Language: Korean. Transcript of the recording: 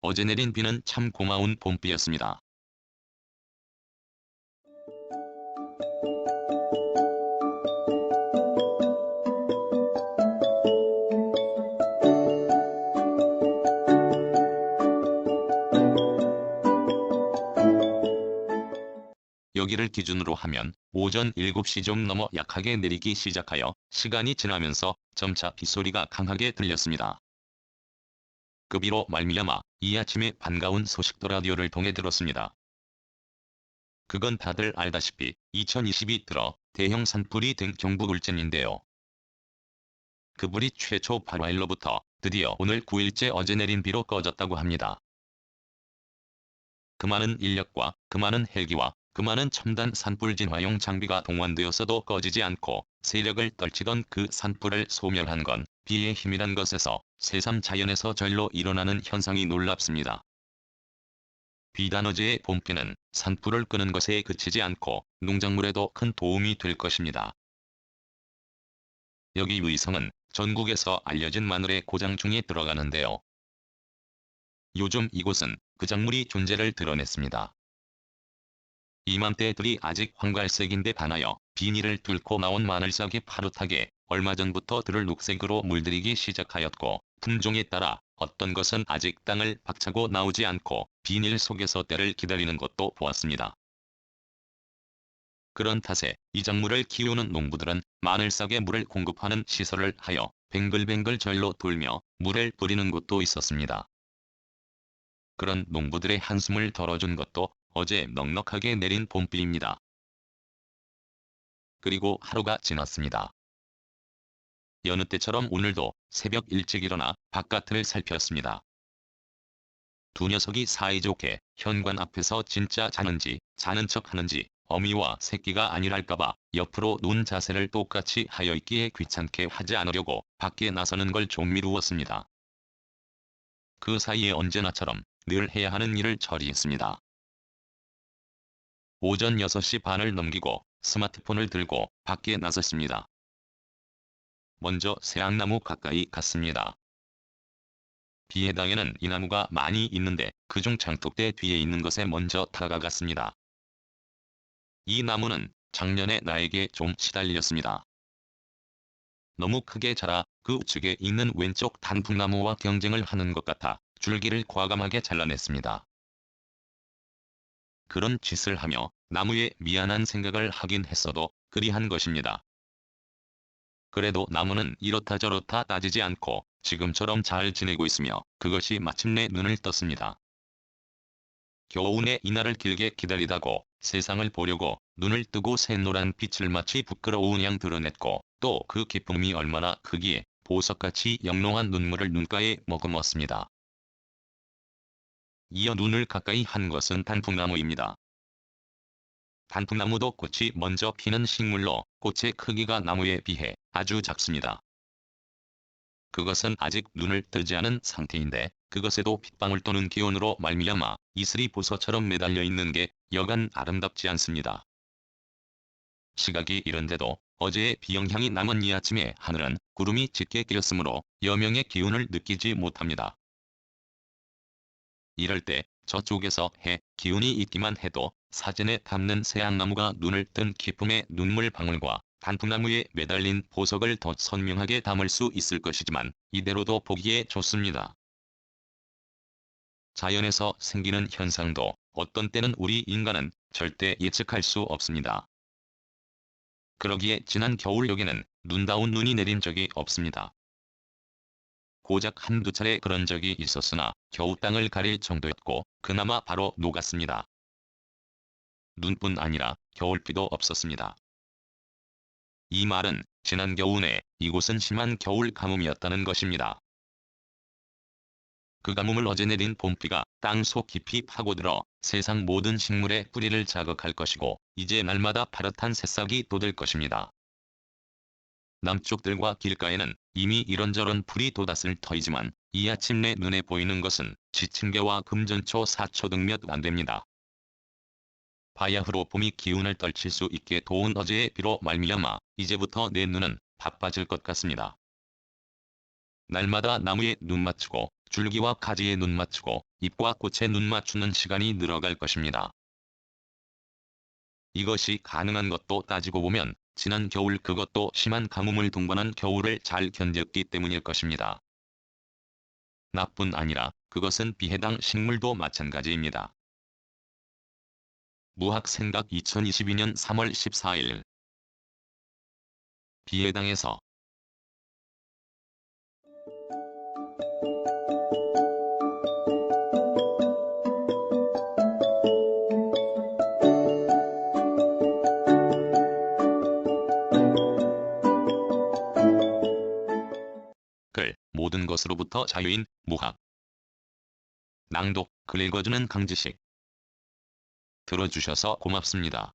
어제 내린 비는 참 고마운 봄비였습니다. 여기를 기준으로 하면 오전 7시 좀 넘어 약하게 내리기 시작하여 시간이 지나면서 점차 빗소리가 강하게 들렸습니다. 그 비로 말미암아 이 아침에 반가운 소식도 라디오를 통해 들었습니다. 그건 다들 알다시피 2022 들어 대형 산불이 된 경북 울진인데요. 그 불이 최초 발화일로부터 드디어 오늘 9일째 어제 내린 비로 꺼졌다고 합니다. 그 많은 인력과 그 많은 헬기와 그 많은 첨단 산불 진화용 장비가 동원되었어도 꺼지지 않고 세력을 떨치던 그 산불을 소멸한 건 비의 힘이란 것에서 새삼 자연에서 절로 일어나는 현상이 놀랍습니다. 비단 어제의 봄비는 산불을 끄는 것에 그치지 않고 농작물에도 큰 도움이 될 것입니다. 여기 의성은 전국에서 알려진 마늘의 고장 중에 들어가는데요. 요즘 이곳은 그 작물이 존재를 드러냈습니다. 이맘때들이 아직 황갈색인데 반하여 비닐을 뚫고 나온 마늘싹이 파릇하게 얼마 전부터 들을 녹색으로 물들이기 시작하였고 품종에 따라 어떤 것은 아직 땅을 박차고 나오지 않고 비닐 속에서 때를 기다리는 것도 보았습니다. 그런 탓에 이 작물을 키우는 농부들은 마늘싹에 물을 공급하는 시설을 하여 뱅글뱅글 절로 돌며 물을 뿌리는 곳도 있었습니다. 그런 농부들의 한숨을 덜어준 것도 어제 넉넉하게 내린 봄비입니다. 그리고 하루가 지났습니다. 여느 때처럼 오늘도 새벽 일찍 일어나 바깥을 살폈습니다. 두 녀석이 사이좋게 현관 앞에서 진짜 자는지 자는 척 하는지 어미와 새끼가 아니랄까봐 옆으로 누운 자세를 똑같이 하여 있기에 귀찮게 하지 않으려고 밖에 나서는 걸 좀 미루었습니다. 그 사이에 언제나처럼 늘 해야 하는 일을 처리했습니다. 오전 6시 반을 넘기고 스마트폰을 들고 밖에 나섰습니다. 먼저 세앙나무 가까이 갔습니다. 비해당에는 이 나무가 많이 있는데 그중 장독대 뒤에 있는 것에 먼저 다가갔습니다. 이 나무는 작년에 나에게 좀 시달렸습니다. 너무 크게 자라 그 우측에 있는 왼쪽 단풍나무와 경쟁을 하는 것 같아 줄기를 과감하게 잘라냈습니다. 그런 짓을 하며 나무에 미안한 생각을 하긴 했어도 그리한 것입니다. 그래도 나무는 이렇다 저렇다 따지지 않고 지금처럼 잘 지내고 있으며 그것이 마침내 눈을 떴습니다. 겨우내 이날을 길게 기다리다고 세상을 보려고 눈을 뜨고 샛노란 빛을 마치 부끄러운 양 드러냈고 또 그 기쁨이 얼마나 크기에 보석같이 영롱한 눈물을 눈가에 머금었습니다. 이어 눈을 가까이 한 것은 단풍나무입니다. 단풍나무도 꽃이 먼저 피는 식물로 꽃의 크기가 나무에 비해 아주 작습니다. 그것은 아직 눈을 뜨지 않은 상태인데 그것에도 핏방울 또는 기온으로 말미암아 이슬이 보석처럼 매달려 있는 게 여간 아름답지 않습니다. 시각이 이른데도 어제의 비영향이 남은 이 아침에 하늘은 구름이 짙게 끼었으므로 여명의 기운을 느끼지 못합니다. 이럴 때 저쪽에서 해 기운이 있기만 해도 사진에 담는 세앙나무가 눈을 뜬 기쁨의 눈물 방울과 단풍나무에 매달린 보석을 더 선명하게 담을 수 있을 것이지만 이대로도 보기에 좋습니다. 자연에서 생기는 현상도 어떤 때는 우리 인간은 절대 예측할 수 없습니다. 그러기에 지난 겨울 여기는 눈다운 눈이 내린 적이 없습니다. 고작 한두 차례 그런 적이 있었으나 겨우 땅을 가릴 정도였고 그나마 바로 녹았습니다. 눈뿐 아니라 겨울비도 없었습니다. 이 말은 지난 겨우내 이곳은 심한 겨울 가뭄이었다는 것입니다. 그 가뭄을 어제 내린 봄비가 땅속 깊이 파고들어 세상 모든 식물의 뿌리를 자극할 것이고 이제 날마다 파릇한 새싹이 돋을 것입니다. 남쪽들과 길가에는 이미 이런저런 풀이 돋았을 터이지만 이 아침 내 눈에 보이는 것은 지층계와 금전초 사초 등 몇 안 됩니다. 바야흐로 봄이 기운을 떨칠 수 있게 도운 어제의 비로 말미암아 이제부터 내 눈은 바빠질 것 같습니다. 날마다 나무에 눈 맞추고 줄기와 가지에 눈 맞추고 잎과 꽃에 눈 맞추는 시간이 늘어갈 것입니다. 이것이 가능한 것도 따지고 보면 지난 겨울 그것도 심한 가뭄을 동반한 겨울을 잘 견뎠기 때문일 것입니다. 나뿐 아니라 그것은 비해당 식물도 마찬가지입니다. 무학생각 2022년 3월 14일 비해당에서 글 모든 것으로부터 자유인 무학 낭독 글 읽어주는 강지식 들어주셔서 고맙습니다.